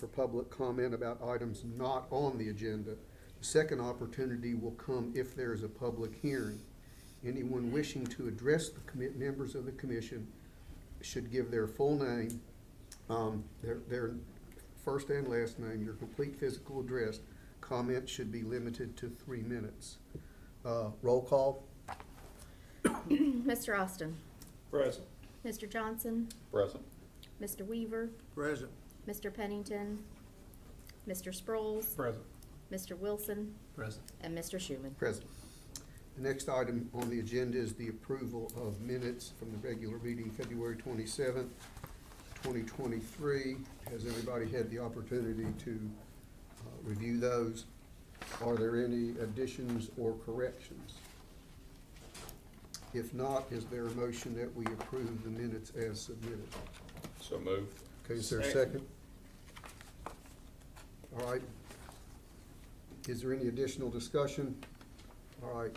for public comment about items not on the agenda. The second opportunity will come if there is a public hearing. Anyone wishing to address the members of the commission should give their full name, their first and last name, your complete physical address. Comments should be limited to 3 minutes. Roll call. Mr. Austin, Present. Mr. Johnson, Present. Mr. Weaver, Present. Mr. Pennington, Mr. Sproles, Present. Mr. Wilson, Present. and Mr. Schuman. Present. The next item on the agenda is the approval of minutes from the regular meeting, February 27th, 2023. Has everybody had the opportunity to review those? Are there any additions or corrections? If not, is there a motion that we approve the minutes as submitted? So moved. Okay, is there a second? All right. Is there any additional discussion? All right.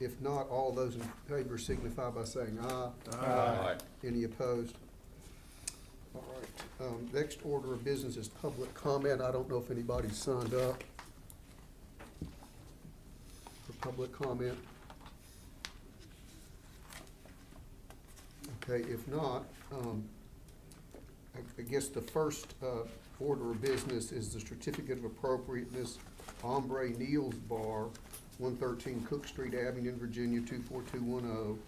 If not, all those in favor signify by saying aye. Aye. Any opposed? All right. Next order of business is public comment. I don't know if anybody's signed up for public comment. Okay, if not, I guess the first order of business is the certificate of appropriateness, Ombre Neal's Bar, 113 Cook Street, Abingdon, Virginia, 24210.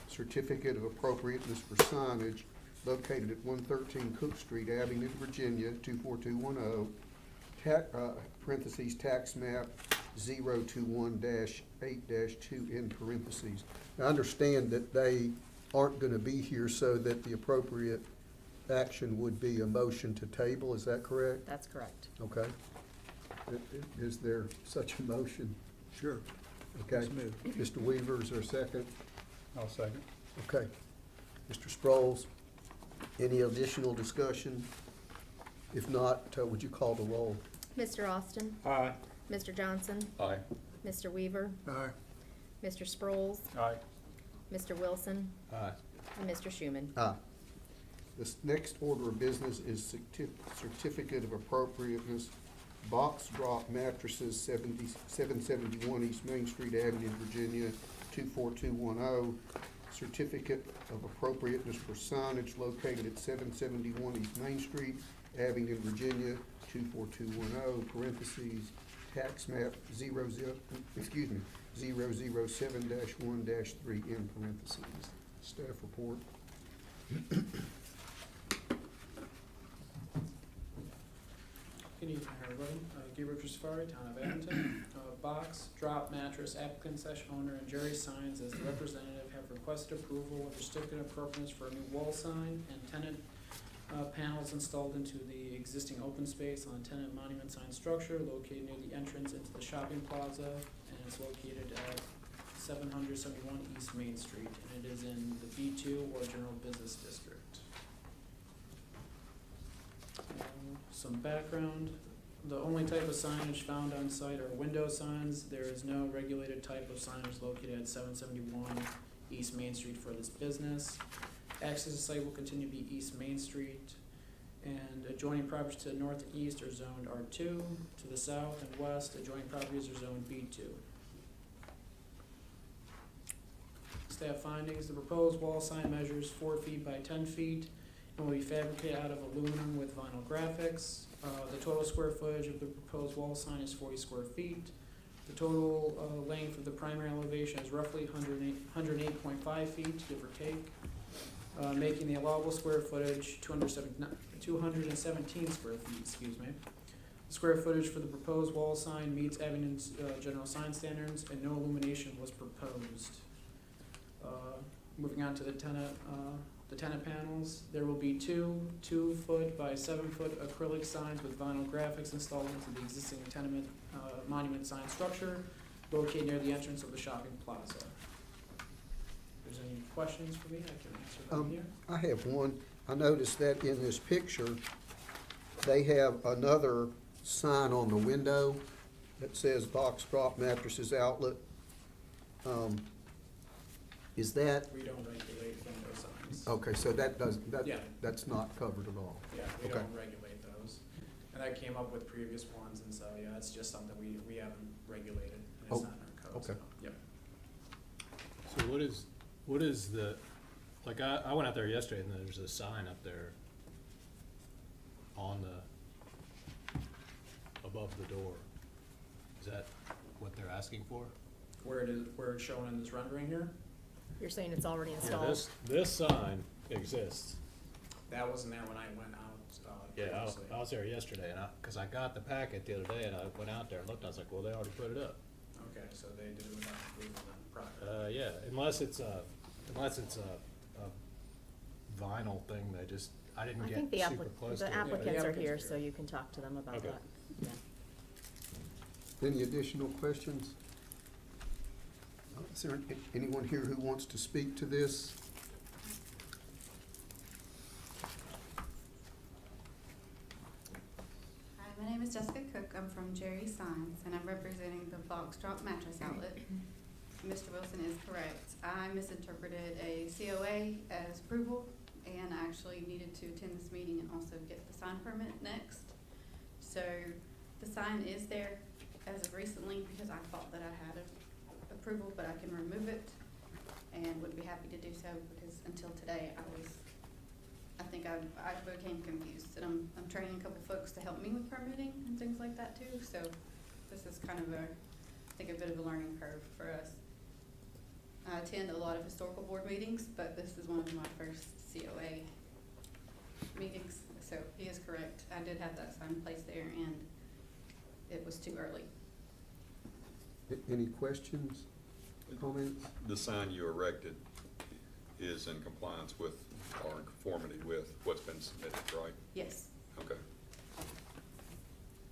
Certificate of appropriateness for signage located at 113 Cook Street, Abingdon, Virginia, 24210. Parentheses, tax map 021-8-2 in parentheses. I understand that they aren't going to be here, so that the appropriate action would be a motion to table. Is that correct? That's correct. Okay. Is there such a motion? Sure. Okay. Let's move. Mr. Weaver, is there a second? I'll second. Okay. Mr. Sproles, any additional discussion? If not, would you call the roll? Mr. Austin, Aye. Mr. Johnson, Aye. Mr. Weaver, Aye. Mr. Sproles, Aye. Mr. Wilson, Aye. and Mr. Schuman. Aye. This next order of business is certificate of appropriateness, Box Drop Mattresses, 771 East Main Street, Abingdon, Virginia, 24210. Certificate of appropriateness for signage located at 771 East Main Street, Abingdon, Virginia, 24210, parentheses, tax map 007-1-3 in parentheses. Staff report. Good evening, everybody. Gabriel Trusfari, Town of Abington. Box Drop Mattress applicant / owner and Jerry Signs as the representative have requested approval of a certificate of appropriateness for a new wall sign and tenant panels installed into the existing open space on the tenant monument sign structure located near the entrance into the shopping plaza, and it's located at 771 East Main Street, and it is in the B2 or General Business District. Some background. The only type of signage found on site are window signs. There is no regulated type of signage located at 771 East Main Street for this business. Access to site will continue to be East Main Street, and adjoining properties to the north and east are zoned R2. To the south and west, adjoining properties are zoned B2. Staff findings: the proposed wall sign measures 4 feet by 10 feet and will be fabricated out of aluminum with vinyl graphics. The total square footage of the proposed wall sign is 40 square feet. The total length of the primary elevation is roughly 108.5 feet, give or take, making the allowable square footage 217 square feet, excuse me. The square footage for the proposed wall sign meets Abington's general sign standards, and no illumination was proposed. Moving on to the tenant panels, there will be two 2-foot by 7-foot acrylic signs with vinyl graphics installed into the existing tenement monument sign structure located near the entrance of the shopping plaza. If there's any questions for me, I can answer them here. I have one. I noticed that in this picture, they have another sign on the window that says Box Drop Mattresses Outlet. Is that, We don't regulate window signs. okay, so that does, Yeah. that's not covered at all. Yeah, we Okay. don't regulate those. that came up with previous ones, and so, yeah, it's just something we haven't regulated, and Oh, it's not in our code, so, okay. yep. So what is the, like, I went out there yesterday and there's a sign up there on above the door. Is that what they're asking for? Where it's shown in this rendering here, You're saying it's already Yeah, installed? this sign exists. that wasn't there when I went out, Yeah, previously. I was there yesterday and cause I got the packet the other day and I went out there and looked, I was like, well, they already put it up. Okay, so they did it without approval then, prior. Yeah, unless it's a vinyl thing, they just, I didn't I get think the super close to it. applicants are applicants here, are so here. you can talk to them about Okay. that. Yeah. Any additional questions? Is there anyone here who wants to speak to this? Hi, my name is Jessica Cook. I'm from Jerry Signs, and I'm representing the Box Drop Mattress Outlet. Mr. Wilson is correct. I misinterpreted a COA as approval, and I actually needed to attend this meeting and also get the sign permit next. So the sign is there as of recently because I thought that I had approval, but I can remove it and would be happy to do so because until today I think I became confused, and I'm training a couple folks to help me with permitting and things like that too, so this is kind of I think a bit of a learning curve for us. I attend a lot of historical board meetings, but this is one of my first COA meetings, so he is correct. I did have that sign placed there, and it was too early. Any questions, comments? The sign you erected is in compliance with or in conformity with what's been submitted, right? Yes. Okay.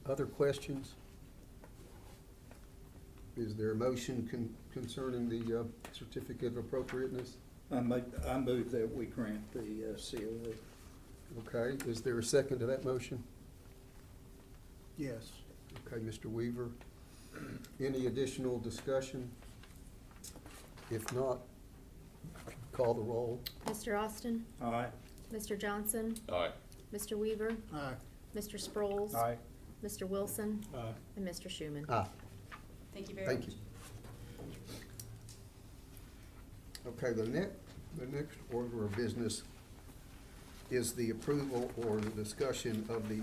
Other questions? Is there a motion concerning the certificate of appropriateness? I move that we grant the COA. Okay, is there a second to that motion? Yes. Okay, Mr. Weaver. Any additional discussion? If not, call the roll. Mr. Austin? Aye. Mr. Johnson? Aye. Mr. Weaver? Aye. Mr. Sproles? Aye. Mr. Wilson? Aye. And Mr. Schuman? Aye. Thank you very much. Thank you. Okay, the next order of business is the approval or the discussion of the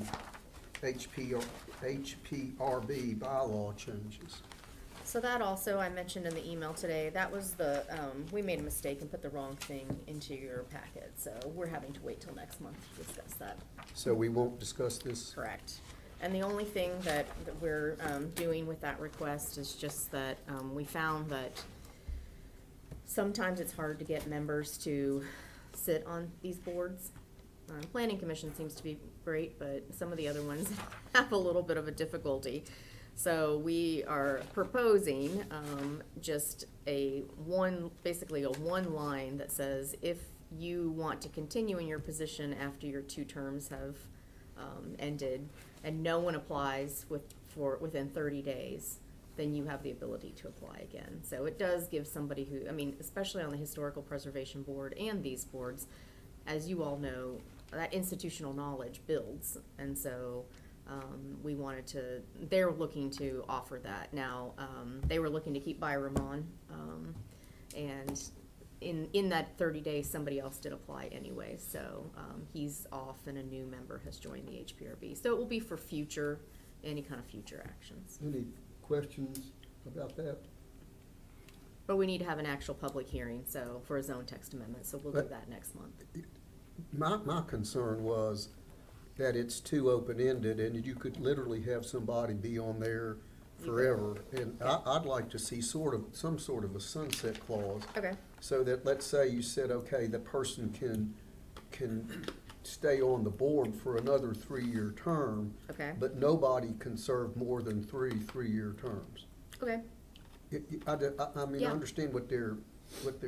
HPRB bylaw changes. So that also, I mentioned in the email today, that was the, we made a mistake and put the wrong thing into your packet, so we're having to wait till next month to discuss that. So we won't discuss this? Correct. And the only thing that we're doing with that request is just that we found that sometimes it's hard to get members to sit on these boards. Planning Commission seems to be great, but some of the other ones have a little bit of a difficulty. So we are proposing just basically a one line that says, if you want to continue in your position after your 2 terms have ended, and no one applies within 30 days, then you have the ability to apply again. So it does give somebody who, I mean, especially on the Historical Preservation Board and these boards, as you all know, that institutional knowledge builds, and so we wanted to, they're looking to offer that. Now, they were looking to keep Byram on, and in that 30 days, somebody else did apply anyway, so he's off and a new member has joined the HPRB. So it will be for any kind of future actions. Any questions about that? But we need to have an actual public hearing, so, for a zone text amendment, so we'll do But- that next month. My concern was that it's too open-ended, and you could literally have somebody be on there forever. And I'd like to see some sort of a sunset clause, Okay, so that, let's say you said, okay, the person can stay on the board for another 3-year term, okay, but nobody can serve more than 3-year terms. okay, I mean, I Yeah. understand what they're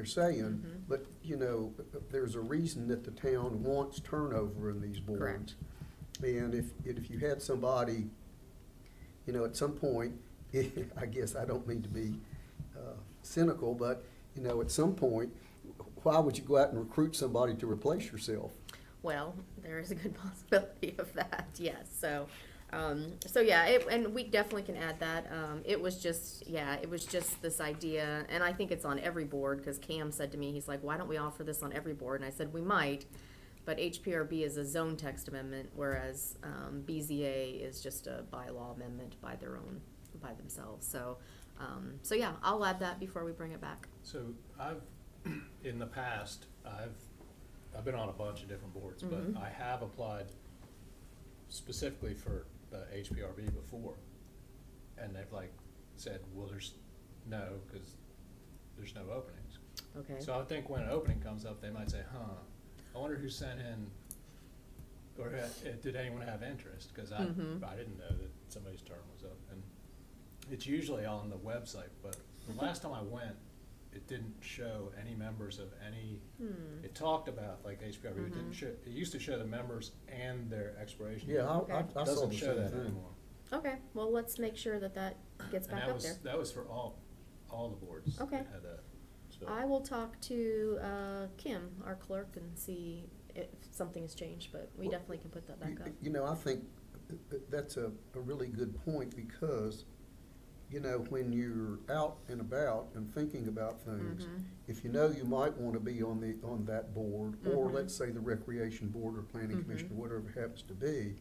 saying, Mhm. but, you know, there's a reason that the town wants turnover in these boards. Correct. And if you had somebody, you know, at some point, I guess I don't mean to be cynical, but, you know, at some point, why would you go out and recruit somebody to replace yourself? well, there is a good possibility of that, yes, so, So yeah, and we definitely can add that. It was just this idea, and I think it's on every board, cause Cam said to me, he's like, why don't we offer this on every board? And I said, we might, but HPRB is a zone text amendment, whereas, BZA is just a bylaw amendment by themselves. So yeah, I'll add that before we bring it back. So in the past, I've been on a bunch of different boards, but Mhm. I have applied specifically for the HPRB before. And they've like said, well, there's no openings. Okay. So I think when an opening comes up, they might say, I wonder who sent in, or did anyone have interest? Cause I didn't know that somebody's term was up. And it's usually on the website, but the last time I went, it didn't show any members of any, it talked about like HPRB, it didn't show, it used to show the members and their expiration. Yeah, Okay. I saw Doesn't the show same that thing. anymore. Okay, well, let's make sure that gets And back up there. that was for all the boards that Okay. had that, so. I will talk to Kim, our clerk, and see if something has changed, but we Well, definitely can put that back up. You know, I think that's a really good point, because, you know, when you're out and about and thinking about things, Mhm. if you know you might wanna be on that board, or Mhm. let's say the recreation board or planning Mhm. commission, or whatever it happens to be,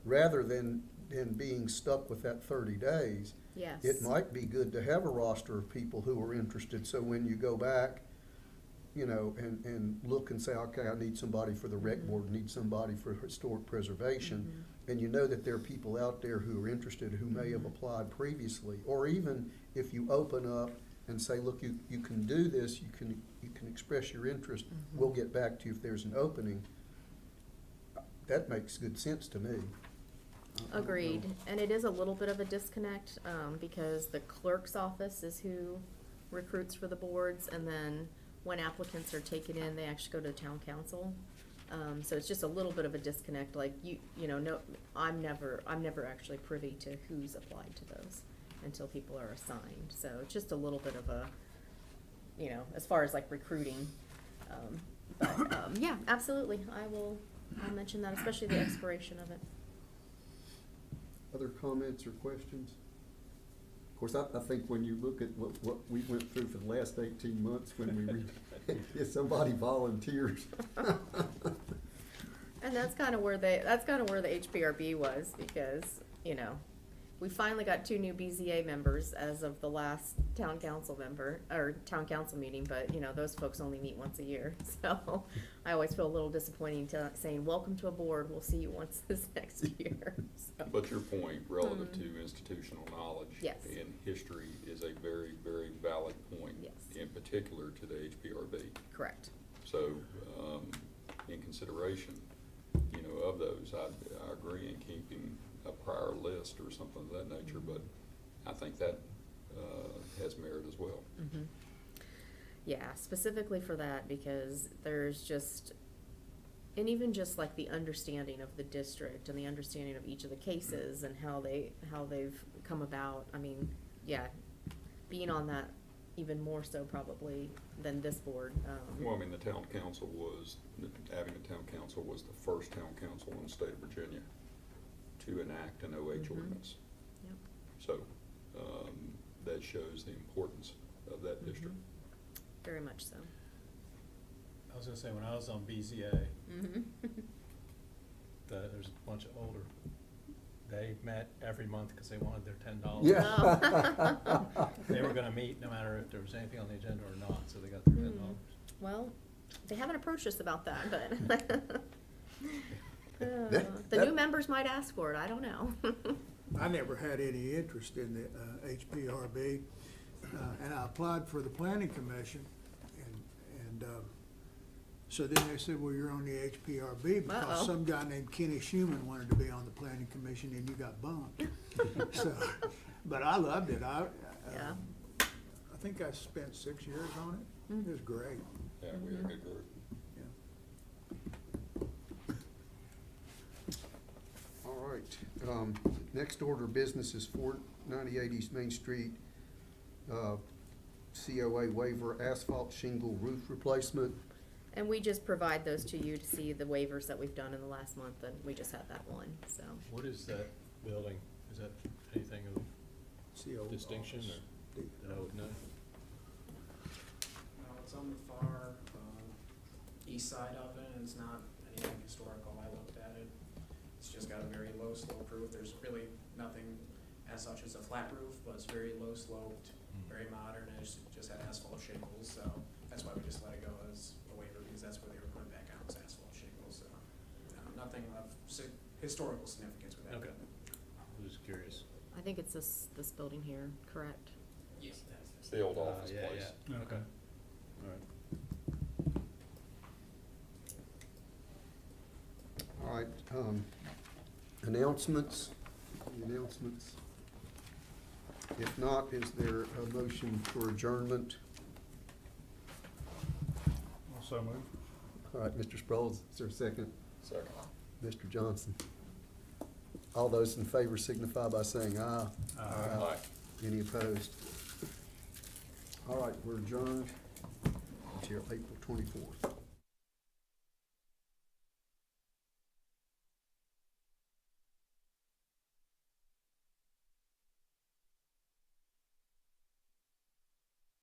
rather than being stuck with that 30 days, Yes. it might be good to have a roster of people who are interested, so when you go back, you know, and look and say, okay, I need somebody for the rec Mhm. board, need somebody for historic preservation, Mhm. and you know that there are people out there who are interested, who may have Mhm. applied previously, or even if you open up and say, look, you can do this, you can express your interest, Mhm. we'll get back to you if there's an opening. That makes good sense to me. I don't Agreed, know. and it is a little bit of a disconnect, because the clerk's office is who recruits for the boards, and then when applicants are taken in, they actually go to the town council. So it's just a little bit of a disconnect, like you know, no, I'm never actually privy to who's applied to those until people are assigned, so it's just a little bit of a, you know, as far as like recruiting. But yeah, absolutely, I'll mention that, especially the expiration of it. Other comments or questions? Of course, I think when you look at what we went through for the last 18 months, when if somebody volunteers. And that's kind of where the HPRB was, because, you know, we finally got 2 new BZA members as of the last town council meeting, but, you know, those folks only meet once a year. So I always feel a little disappointing saying, welcome to a board, we'll see you once this next year. So, But your point relative to institutional knowledge Yes. and history is a very, very valid point. Yes. In particular to the HPRB. correct. So, in consideration, you know, of those, I agree in keeping a prior list or something of that nature, but I think that, has merit as well. Mhm. Yeah, specifically for that, because there's just, and even just like the understanding of the district and the understanding of each of the cases and how they've come about. I mean, yeah, being on that even more so probably than this board. Well, I mean, the town council Abington Town Council was the first town council in the state of Virginia to enact an OH ordinance. Yep. So, that shows the importance of that district. Very much so. I was gonna say, when I was on BZA, Mm-hmm. there's a bunch of older, they met every month because they wanted their $10. Yeah. They were gonna meet no matter if there was anything on the agenda or not, so they got their $10. Well, they haven't approached us about that, but the that- new members might ask for it, I don't know. I never had any interest in the HPRB, and I applied for the planning commission, and so then they said, well, you're on the HPRB Uh-oh. because some guy named Kenny Schuman wanted to be on the planning commission and you got bumped. So, but I loved it. Yeah. I think I spent 6 years on it. It was great. Yeah, we had a good group. All right, next order of business is 498 East Main Street, COA waiver, asphalt shingle roof replacement. And we just provide those to you to see the waivers that we've done in the last month, and we just had that one, so. What is that building, is that anything of The old distinction office. or that I would know? No, it's on the far, east side of it, and it's not anything historical. I looked at it. It's just got a very low slope roof. There's really nothing as such as a flat roof, but it's very low sloped, very modern, and it's just had asphalt shingles, so that's why we just let it go as a waiver, because that's where they were putting back on, was asphalt shingles, so. Nothing of historical significance with that. Okay. building. I was just curious. I think it's this building here, correct? Yes, It's the old office Yeah, place. yeah, okay. All right. All right, announcements, any announcements? If not, is there a motion for adjournment? Also move. All right, Mr. Sproles, is there a second? Second. Mr. Johnson? All those in favor signify by saying aye. Aye. Any opposed? All right, we're adjourned until April 24th.